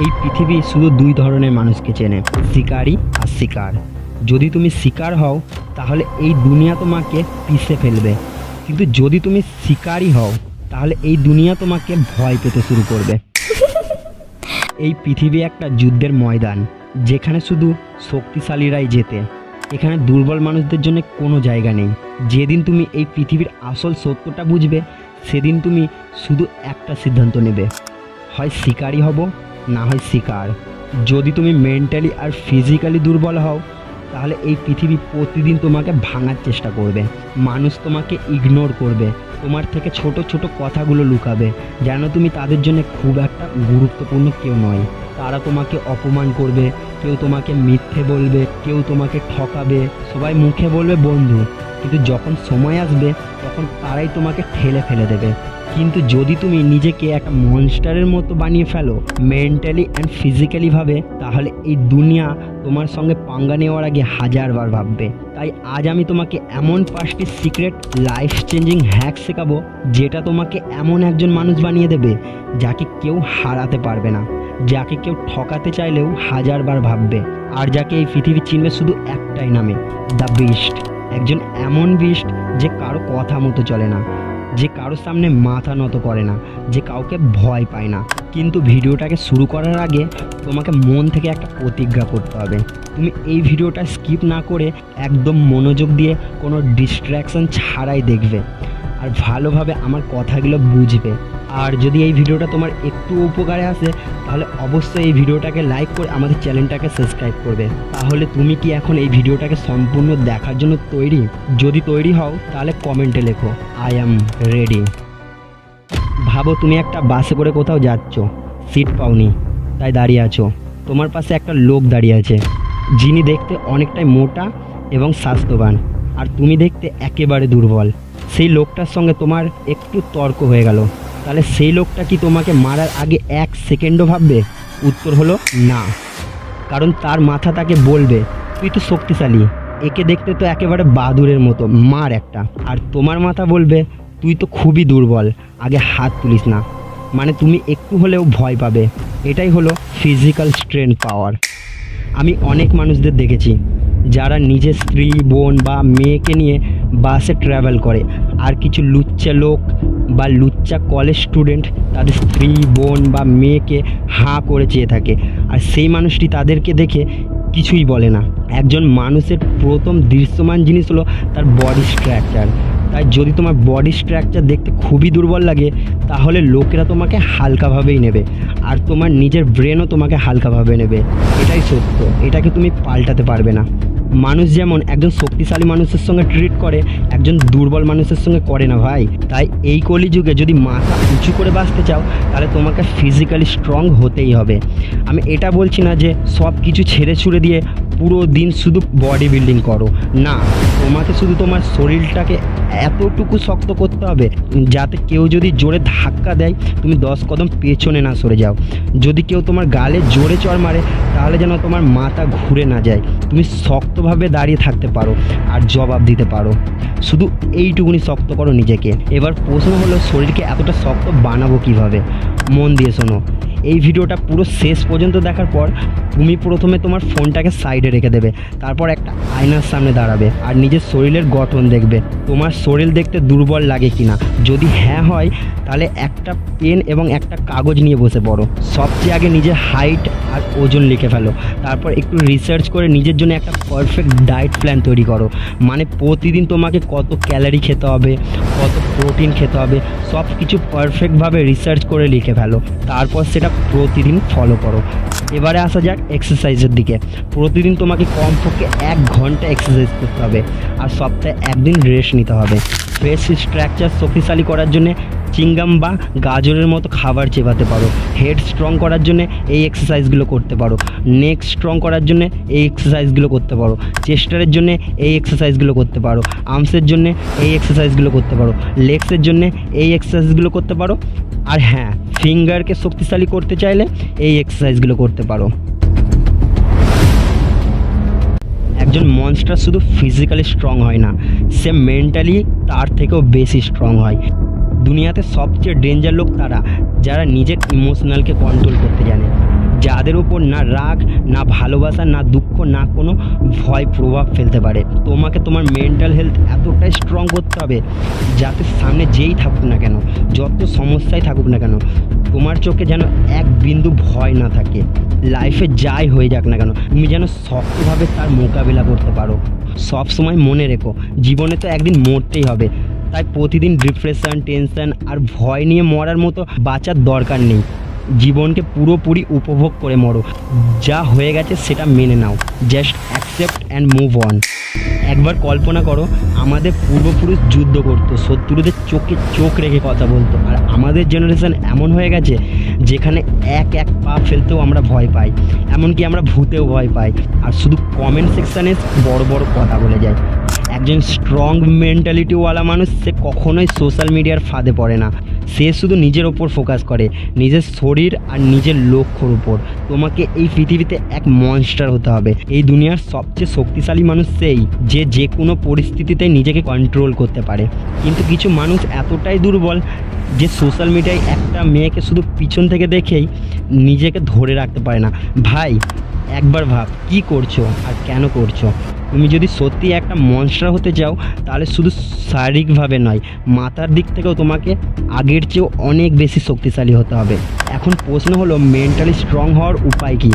এই পৃথিবী শুধু দুই ধরনের মানুষকে চেনে, শিকারী আর শিকার। যদি তুমি শিকার হও তাহলে এই দুনিয়া তোমাকে পিষে ফেলবে, কিন্তু যদি তুমি শিকারী হও তাহলে এই দুনিয়া তোমাকে ভয় পেতে শুরু করবে। এই পৃথিবী একটা যুদ্ধের ময়দান, যেখানে শুধু শক্তিশালীরাই জেতে। এখানে দুর্বল মানুষদের জন্য কোনো জায়গা নেই। যেদিন তুমি এই পৃথিবীর আসল সত্যটা বুঝবে, সেদিন তুমি শুধু একটা সিদ্ধান্ত নেবে, হয় শিকারী হব না হয় শিকার। যদি তুমি মেন্টালি আর ফিজিক্যালি দুর্বল হও তাহলে এই পৃথিবী প্রতিদিন তোমাকে ভাঙার চেষ্টা করবে। মানুষ তোমাকে ইগনোর করবে, তোমার থেকে ছোট ছোট কথাগুলো লুকাবে, যেন তুমি তাদের জন্য খুব একটা গুরুত্বপূর্ণ কেউ নয়। তারা তোমাকে অপমান করবে, কেউ তোমাকে মিথ্যে বলবে, কেউ তোমাকে ঠকাবে, সবাই মুখে বলবে বন্ধু, কিন্তু যখন সময় আসবে তখন তারাই তোমাকে ঠেলে ফেলে দেবে। কিন্তু যদি তুমি নিজেকে একটা মনস্টারের মতো বানিয়ে ফেলো মেন্টালি অ্যান্ড ফিজিক্যালিভাবে, তাহলে এই দুনিয়া তোমার সঙ্গে পাঙ্গা নেওয়ার আগে হাজারবার ভাববে। তাই আজ আমি তোমাকে এমন 5টি সিক্রেট লাইফ চেঞ্জিং হ্যাক শেখাবো, যেটা তোমাকে এমন একজন মানুষ বানিয়ে দেবে যাকে কেউ হারাতে পারবে না, যাকে কেউ ঠকাতে চাইলেও হাজারবার ভাববে, আর যাকে এই পৃথিবী চিনবে শুধু একটাই নামে, দ্য বিস্ট। একজন এমন বিস্ট যে কারো কথা মতো চলে না, যে কারোর সামনে মাথা নত করে না, যে কাউকে ভয় পায় না। কিন্তু ভিডিওটাকে শুরু করার আগে তোমাকে মন থেকে একটা প্রতিজ্ঞা করতে হবে। তুমি এই ভিডিওটা স্কিপ না করে একদম মনোযোগ দিয়ে কোনো ডিস্ট্র্যাকশন ছাড়াই দেখবে, আর ভালোভাবে আমার কথাগুলো বুঝবে। আর যদি এই ভিডিওটা তোমার একটু উপকারে আসে তাহলে অবশ্যই এই ভিডিওটাকে লাইক করে আমাদের চ্যানেলটাকে সাবস্ক্রাইব করবে। তাহলে তুমি কি এখন এই ভিডিওটাকে সম্পূর্ণ দেখার জন্য তৈরি? যদি তৈরি হও তাহলে কমেন্টে লেখো আই অ্যাম রেডি। ভাবো তুমি একটা বাসে করে কোথাও যাচ্ছ, সিট পাওনি তাই দাঁড়িয়ে আছো। তোমার পাশে একটা লোক দাঁড়িয়ে আছে, যিনি দেখতে অনেকটাই মোটা এবং স্বাস্থ্যবান, আর তুমি দেখতে একেবারে দুর্বল। সেই লোকটার সঙ্গে তোমার একটু তর্ক হয়ে গেল, তাহলে সেই লোকটা কি তোমাকে মারার আগে 1 সেকেন্ডও ভাববে? উত্তর হলো না, কারণ তার মাথা তাকে বলবে তুই তো শক্তিশালী, একে দেখতে তো একেবারে বাদুড়ের মতো, মার একটা। আর তোমার মাথা বলবে তুই তো খুবই দুর্বল, আগে হাত তুলিস না। মানে তুমি একটু হলেও ভয় পাবে। এটাই হলো ফিজিক্যাল স্ট্রেংথ পাওয়ার। আমি অনেক মানুষদের দেখেছি যারা নিজের স্ত্রী, বোন বা মেয়েকে নিয়ে বাসে ট্রাভেল করে, আর কিছু লুচ্চা লোক বা লুচ্চা কলেজ স্টুডেন্ট তাদের স্ত্রী, বোন বা মেয়েকে হাঁ করে চেয়ে থাকে, আর সেই মানুষটি তাদেরকে দেখে কিছুই বলে না। একজন মানুষের প্রথম দৃশ্যমান জিনিস হলো তার বডি স্ট্রাকচার। তাই যদি তোমার বডি স্ট্রাকচার দেখতে খুবই দুর্বল লাগে তাহলে লোকেরা তোমাকে হালকাভাবেই নেবে, আর তোমার নিজের ব্রেনও তোমাকে হালকাভাবে নেবে। এটাই সত্য, এটাকে তুমি পাল্টাতে পারবে না। মানুষ যেমন একজন শক্তিশালী মানুষের সঙ্গে ট্রিট করে, একজন দুর্বল মানুষের সঙ্গে করে না ভাই। তাই এই কলিযুগে যদি মাথা উঁচু করে বাঁচতে চাও তাহলে তোমাকে ফিজিক্যালি স্ট্রং হতেই হবে। আমি এটা বলছি না যে সব কিছু ছেড়ে ছুড়ে দিয়ে পুরো দিন শুধু বডি বিল্ডিং করো, না। তোমাকে শুধু তোমার শরীরটাকে এতটুকু শক্ত করতে হবে যাতে কেউ যদি জোরে ধাক্কা দেয় তুমি 10 কদম পেছনে না সরে যাও। যদি কেউ তোমার গালে জোরে চড় মারে তাহলে যেন তোমার মাথা ঘুরে না যায়, তুমি শক্তভাবে দাঁড়িয়ে থাকতে পারো আর জবাব দিতে পারো। শুধু এইটুকুনি শক্ত করো নিজেকে। এবার প্রশ্ন হলো শরীরকে এতটা শক্ত বানাবো কিভাবে? মন দিয়ে শোনো। এই ভিডিওটা পুরো শেষ পর্যন্ত দেখার পর তুমি প্রথমে তোমার ফোনটাকে সাইডে রেখে দেবে, তারপর একটা আয়নার সামনে দাঁড়াবে আর নিজের শরীরের গঠন দেখবে। তোমার শরীর দেখতে দুর্বল লাগে কিনা, যদি হ্যাঁ হয় তাহলে একটা পেন এবং একটা কাগজ নিয়ে বসে পড়ো। সবচেয়ে আগে নিজের হাইট আর ওজন লিখে ফেলো, তারপর একটু রিসার্চ করে নিজের জন্য একটা পারফেক্ট ডায়েট প্ল্যান তৈরি করো। মানে প্রতিদিন তোমাকে কত ক্যালোরি খেতে হবে, কত প্রোটিন খেতে হবে, সব কিছু পারফেক্টভাবে রিসার্চ করে লিখে ফেলো, তারপর সেটা প্রতিদিন ফলো করো। এবারে আসা যাক এক্সারসাইজের দিকে। প্রতিদিন তোমাকে কমপক্ষে 1 ঘন্টা এক্সারসাইজ করতে হবে, আর সপ্তাহে 1 দিন রেস্ট নিতে হবে। ফেস স্ট্রাকচার শক্তিশালী করার জন্য চিংগাম বা গাজরের মতো খাবার চেবাতে পারো। হেড স্ট্রং করার জন্য এই এক্সারসাইজগুলো করতে পারো। নেক স্ট্রং করার জন্য এই এক্সারসাইজগুলো করতে পারো। চেস্টারের জন্য এই এক্সারসাইজগুলো করতে পারো। আর্মসের জন্য এই এক্সারসাইজগুলো করতে পারো। লেগসের জন্য এই এক্সারসাইজগুলো করতে পারো। আর হ্যাঁ, ফিঙ্গারকে শক্তিশালী করতে চাইলে এই এক্সারসাইজগুলো করতে পারো। একজন মনস্টার শুধু ফিজিক্যালি স্ট্রং হয় না, সে মেন্টালি তার থেকেও বেশি স্ট্রং হয়। দুনিয়াতে সবচেয়ে ডেঞ্জার লোক তারা যারা নিজের ইমোশনালকে কন্ট্রোল করতে জানে, তাদের উপর না রাগ, না ভালোবাসা, না দুঃখ, না কোনো ভয় প্রভাব ফেলতে পারে। তোমাকে তোমার মেন্টাল হেলথ এতটাই স্ট্রং করতে হবে যাতে সামনে যেই থাকুক না কেন, যত সমস্যায় থাকুক না কেন, তোমার চোখে যেন এক বিন্দু ভয় না থাকে। লাইফে যাই হয়ে যাক না কেন, তুমি যেন শক্তভাবে তার মোকাবিলা করতে পারো। সব সময় মনে রেখো, জীবনে তো একদিন মরতেই হবে, তাই প্রতিদিন ডিপ্রেশন, টেনশন আর ভয় নিয়ে মরার মতো বাঁচার দরকার নেই। জীবনকে পুরোপুরি উপভোগ করে মরো। যা হয়ে গেছে সেটা মেনে নাও, just accept and move on. একবার কল্পনা করো, আমাদের পূর্বপুরুষ যুদ্ধ করতো, শত্রুদের চোখে চোখ রেখে কথা বলতো, আর আমাদের জেনারেশন এমন হয়ে গেছে যেখানে এক এক পা ফেলতেও আমরা ভয় পাই, এমনকি আমরা ভূতেও ভয় পাই, আর শুধু কমেন্ট সেকশানে বড় বড় কথা বলে যায়। একজন স্ট্রং মেন্টালিটিওয়ালা মানুষ সে কখনোই সোশ্যাল মিডিয়ার ফাঁদে পড়ে না। সে শুধু নিজের ওপর ফোকাস করে, নিজের শরীর আর নিজের লক্ষ্যর উপর। তোমাকে এই পৃথিবীতে এক মনস্টার হতে হবে। এই দুনিয়ার সবচেয়ে শক্তিশালী মানুষ সেই যে কোনো পরিস্থিতিতে নিজেকে কন্ট্রোল করতে পারে। কিন্তু কিছু মানুষ এতটাই দুর্বল যে সোশ্যাল মিডিয়ায় একটা মেয়েকে শুধু পিছন থেকে দেখেই নিজেকে ধরে রাখতে পারে না। ভাই, একবার ভাব কি করছো আর কেন করছো। তুমি যদি সত্যি একটা মনস্টার হতে চাও তাহলে শুধু শারীরিকভাবে নয়, মাথার দিক থেকেও তোমাকে আগের চেয়েও অনেক বেশি শক্তিশালী হতে হবে। এখন প্রশ্ন হলো, মেন্টালি স্ট্রং হওয়ার উপায় কী?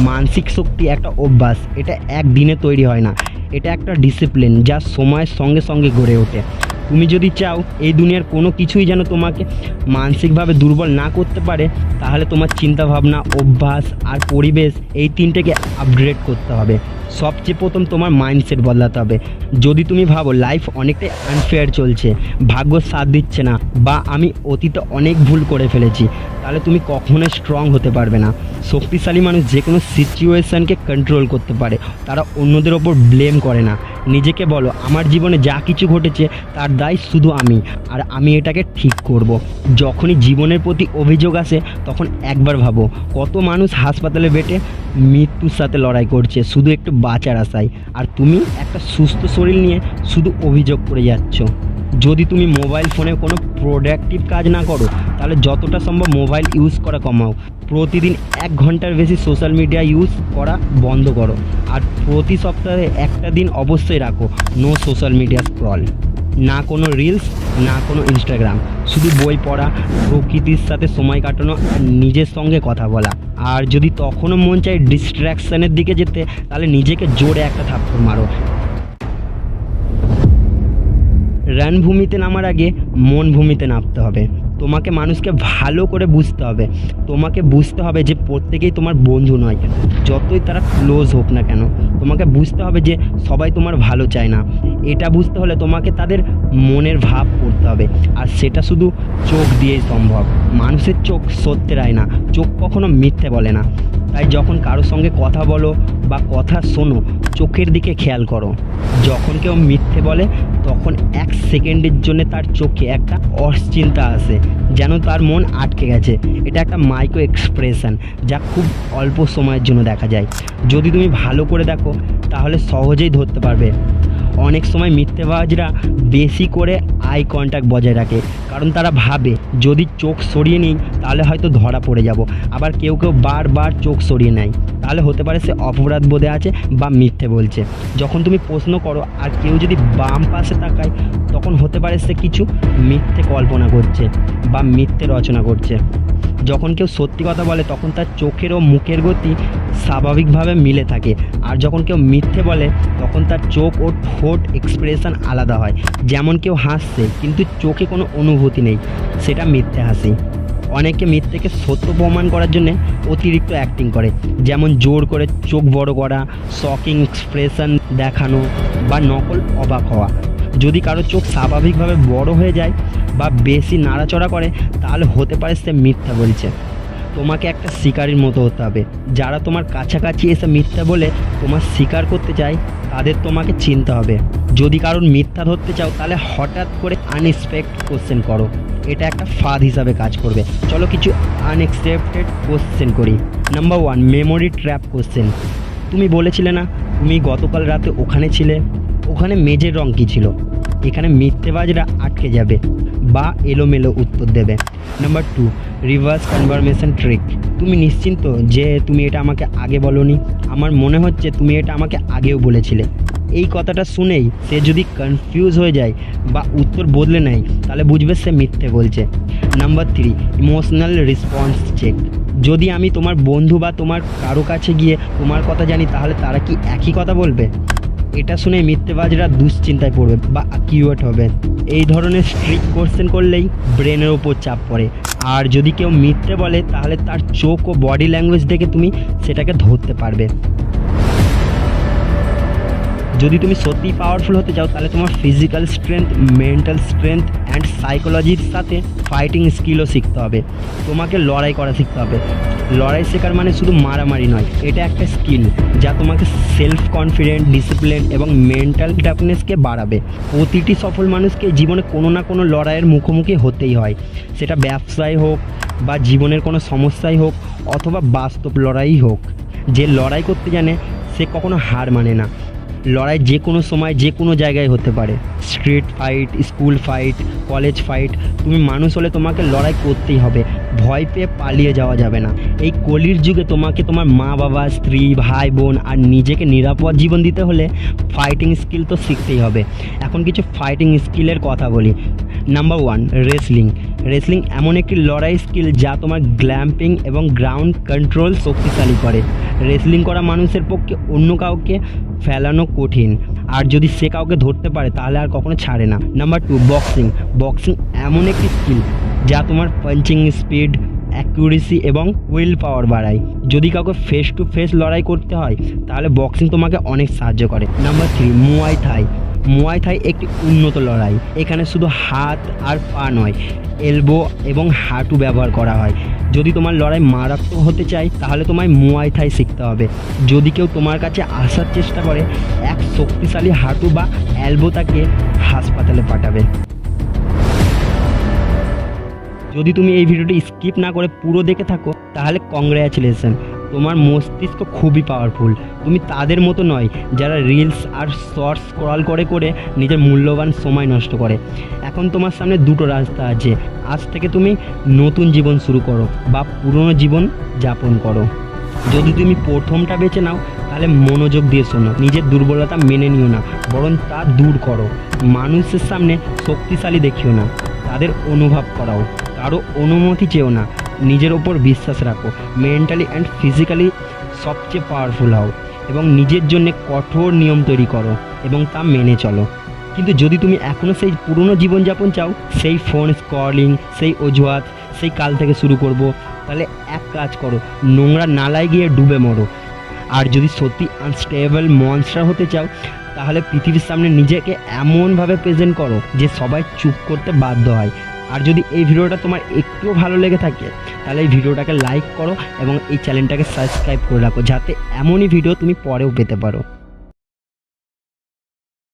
মানসিক শক্তি একটা অভ্যাস, এটা একদিনে তৈরি হয় না, এটা একটা ডিসিপ্লিন যা সময়ের সঙ্গে সঙ্গে গড়ে ওঠে। তুমি যদি চাও এই দুনিয়ার কোনো কিছুই যেন তোমাকে মানসিকভাবে দুর্বল না করতে পারে, তাহলে তোমার চিন্তাভাবনা, অভ্যাস আর পরিবেশ এই তিনটেকে আপগ্রেড করতে হবে। সবচেয়ে প্রথম তোমার মাইন্ডসেট বদলাতে হবে। যদি তুমি ভাবো লাইফ অনেকটাই আনফেয়ার চলছে, ভাগ্য সাথ দিচ্ছে না, বা আমি অতীতে অনেক ভুল করে ফেলেছি, তাহলে তুমি কখনোই স্ট্রং হতে পারবে না। শক্তিশালী মানুষ যে কোনো সিচুয়েশানকে কন্ট্রোল করতে পারে, তারা অন্যদের ওপর ব্লেম করে না। নিজেকে বলো, আমার জীবনে যা কিছু ঘটেছে তার দায় শুধু আমি, আর আমি এটাকে ঠিক করব। যখনই জীবনের প্রতি অভিযোগ আসে তখন একবার ভাবো, কত মানুষ হাসপাতালে বেটে মৃত্যুর সাথে লড়াই করছে শুধু একটু বাঁচার আশায়, আর তুমি একটা সুস্থ শরীর নিয়ে শুধু অভিযোগ করে যাচ্ছ। যদি তুমি মোবাইল ফোনে কোনো প্রোডাক্টিভ কাজ না করো, তাহলে যতটা সম্ভব মোবাইল ইউজ করা কমাও। প্রতিদিন 1 ঘন্টার বেশি সোশ্যাল মিডিয়া ইউজ করা বন্ধ করো, আর প্রতি সপ্তাহে একটা দিন অবশ্যই রাখো নো সোশ্যাল মিডিয়া স্ক্রল। না কোনো রিলস, না কোনো ইনস্টাগ্রাম, শুধু বই পড়া, প্রকৃতির সাথে সময় কাটানো আর নিজের সঙ্গে কথা বলা। আর যদি তখনও মন চায় ডিস্ট্র্যাকশানের দিকে যেতে, তাহলে নিজেকে জোরে একটা থাপ্পড় মারো। রণভূমিতে নামার আগে মন ভূমিতে নামতে হবে। তোমাকে মানুষকে ভালো করে বুঝতে হবে। তোমাকে বুঝতে হবে যে প্রত্যেকেই তোমার বন্ধু নয়, যতই তারা ক্লোজ হোক না কেন। তোমাকে বুঝতে হবে যে সবাই তোমার ভালো চায় না। এটা বুঝতে হলে তোমাকে তাদের মনের ভাব পড়তে হবে, আর সেটা শুধু চোখ দিয়েই সম্ভব। মানুষের চোখ সত্যের আয়না, চোখ কখনো মিথ্যে বলে না। তাই যখন কারোর সঙ্গে কথা বলো বা কথা শোনো, চোখের দিকে খেয়াল করো। যখন কেউ মিথ্যে বলে তখন 1 সেকেন্ডের জন্য তার চোখে একটা অশ্চিন্তা আসে, যেন তার মন আটকে গেছে। এটা একটা মাইক্রো এক্সপ্রেশন যা খুব অল্প সময়ের জন্য দেখা যায়। যদি তুমি ভালো করে দেখো তাহলে সহজেই ধরতে পারবে। অনেক সময় মিথ্যেবাজরা বেশি করে আই কন্ট্যাক্ট বজায় রাখে, কারণ তারা ভাবে যদি চোখ সরিয়ে নিই তাহলে হয়তো ধরা পড়ে যাব। আবার কেউ কেউ বারবার চোখ সরিয়ে নেয়, তাহলে হতে পারে সে অপরাধ বোধে আছে বা মিথ্যে বলছে। যখন তুমি প্রশ্ন করো আর কেউ যদি বাম পাশে তাকায়, তখন হতে পারে সে কিছু মিথ্যে কল্পনা করছে বা মিথ্যে রচনা করছে। যখন কেউ সত্যি কথা বলে তখন তার চোখের ও মুখের গতি স্বাভাবিকভাবে মিলে থাকে, আর যখন কেউ মিথ্যে বলে তখন তার চোখ ও ঠোঁট এক্সপ্রেশন আলাদা হয়। যেমন কেউ হাসছে কিন্তু চোখে কোনো অনুভূতি নেই, সেটা মিথ্যে হাসি। অনেকে মিথ্যেকে সত্য প্রমাণ করার জন্য অতিরিক্ত অ্যাক্টিং করে, যেমন জোর করে চোখ বড় করা, শকিং এক্সপ্রেশন দেখানো বা নকল অবাক হওয়া। যদি কারো চোখ স্বাভাবিকভাবে বড় হয়ে যায় বা বেশি নাড়াচড়া করে, তাহলে হতে পারে সে মিথ্যা বলছে। তোমাকে একটা শিকারীর মতো হতে হবে। যারা তোমার কাছাকাছি এসে মিথ্যা বলে তোমার শিকার করতে চায়, তাদের তোমাকে চিনতে হবে। যদি কারোর মিথ্যা ধরতে চাও তাহলে হঠাৎ করে আনএক্সপেক্টেড কোশ্চেন করো, এটা একটা ফাঁদ হিসাবে কাজ করবে। চলো কিছু আনএক্সপেক্টেড কোশ্চেন করি। Number 1, memory trap question. তুমি বলেছিলে না তুমি গতকাল রাতে ওখানে ছিলে, ওখানে মেঝের রং কী ছিল? এখানে মিথ্যেবাজরা আটকে যাবে বা এলোমেলো উত্তর দেবে। Number 2, reverse confirmation trick. তুমি নিশ্চিন্ত যে তুমি এটা আমাকে আগে বলনি? আমার মনে হচ্ছে তুমি এটা আমাকে আগেও বলেছিলে। এই কথাটা শুনেই সে যদি কনফিউজ হয়ে যায় বা উত্তর বদলে নেয়, তাহলে বুঝবে সে মিথ্যে বলছে। Number 3, emotional response check. যদি আমি তোমার বন্ধু বা তোমার কারো কাছে গিয়ে তোমার কথা জানি, তাহলে তারা কি একই কথা বলবে? এটা শুনে মিথ্যেবাজরা দুশ্চিন্তায় পড়বে বা অ্যাকিউরেট হবে। এই ধরনের স্ট্রিক কোশ্চেন করলেই ব্রেনের ওপর চাপ পড়ে। আর যদি কেউ মিথ্যে বলে, তাহলে তার চোখ ও বডি ল্যাঙ্গুয়েজ দেখে তুমি সেটাকে ধরতে পারবে। যদি তুমি সত্যিই পাওয়ারফুল হতে চাও, তাহলে তোমার physical strength, mental strength and সাইকোলজির সাথে ফাইটিং স্কিলও শিখতে হবে। তোমাকে লড়াই করা শিখতে হবে। লড়াই শেখার মানে শুধু মারামারি নয়, এটা একটা স্কিল যা তোমাকে সেলফ কনফিডেন্ট, ডিসিপ্লিন এবং মেন্টাল টাফনেসকে বাড়াবে। প্রতিটি সফল মানুষকে জীবনে কোনো না কোনো লড়াইয়ের মুখোমুখি হতেই হয়, সেটা ব্যবসায় হোক বা জীবনের কোনো সমস্যাই হোক অথবা বাস্তব লড়াই হোক। যে লড়াই করতে জানে সে কখনো হার মানে না। লড়াই যে কোনো সময় যে কোনো জায়গায় হতে পারে, street fight, school fight, college fight. তুমি মানুষ হলে তোমাকে লড়াই করতেই হবে, ভয় পেয়ে পালিয়ে যাওয়া যাবে না। এই কলির যুগে তোমাকে তোমার মা বাবা, স্ত্রী, ভাই বোন আর নিজেকে নিরাপদ জীবন দিতে হলে ফাইটিং স্কিল তো শিখতেই হবে। এখন কিছু ফাইটিং স্কিলের কথা বলি। Number 1, wrestling. রেসলিং এমন একটি লড়াই স্কিল যা তোমার গ্ল্যাম্পিং এবং গ্রাউন্ড কন্ট্রোল শক্তিশালী করে। রেসলিং করা মানুষের পক্ষে অন্য কাউকে ফেলানো কঠিন, আর যদি সে কাউকে ধরতে পারে তাহলে আর কখনো ছাড়ে না। Number 2, boxing. বক্সিং এমন একটি স্কিল যা তোমার পাঞ্চিং স্পিড, অ্যাকুরেসি এবং উইল পাওয়ার বাড়ায়। যদি কাউকে ফেস টু ফেস লড়াই করতে হয়, তাহলে বক্সিং তোমাকে অনেক সাহায্য করে। নাম্বার 3, মুয়াই থাই। মুয়াই থাই একটি উন্নত লড়াই। এখানে শুধু হাত আর পা নয়, এলবো এবং হাঁটু ব্যবহার করা হয়। যদি তোমার লড়াই মারাত্মক হতে চাই, তাহলে তোমায় মুয়াই থাই শিখতে হবে। যদি কেউ তোমার কাছে আসার চেষ্টা করে, এক শক্তিশালী হাঁটু বা এলবো তাকে হাসপাতালে পাঠাবে। যদি তুমি এই ভিডিওটি স্কিপ না করে পুরো দেখে থাকো, তাহলে কংগ্র্যাচুলেশন, তোমার মস্তিষ্ক খুবই পাওয়ারফুল। তুমি তাদের মতো নয় যারা রিলস আর শর্টস স্ক্রল করে করে নিজের মূল্যবান সময় নষ্ট করে। এখন তোমার সামনে দুটো রাস্তা আছে। আজ থেকে তুমি নতুন জীবন শুরু করো বা পুরনো জীবন যাপন করো। যদি তুমি প্রথমটা বেছে নাও, তাহলে মনোযোগ দিয়ে শোনো। নিজের দুর্বলতা মেনে নিও না, বরং তা দূর করো। মানুষের সামনে শক্তিশালী দেখিও না, তাদের অনুভব করাও। কারো অনুমতি চেও না, নিজের ওপর বিশ্বাস রাখো। মেন্টালি অ্যান্ড ফিজিক্যালি সবচেয়ে পাওয়ারফুল হও এবং নিজের জন্য কঠোর নিয়ম তৈরি করো এবং তা মেনে চলো। কিন্তু যদি তুমি এখনও সেই পুরনো জীবনযাপন চাও, সেই ফোন স্ক্রলিং, সেই অজুহাত, সেই কাল থেকে শুরু করব, তাহলে এক কাজ করো, নোংরা নালায় গিয়ে ডুবে মরো। আর যদি সত্যি আনস্টেবল মনস্টার হতে চাও, তাহলে পৃথিবীর সামনে নিজেকে এমনভাবে প্রেজেন্ট করো যে সবাই চুপ করতে বাধ্য হয়। আর যদি এই ভিডিওটা তোমার একটুও ভালো লেগে থাকে, তাহলে এই ভিডিওটাকে লাইক করো এবং এই চ্যানেলটাকে সাবস্ক্রাইব করে রাখো, যাতে এমনই ভিডিও তুমি পরেও পেতে পারো।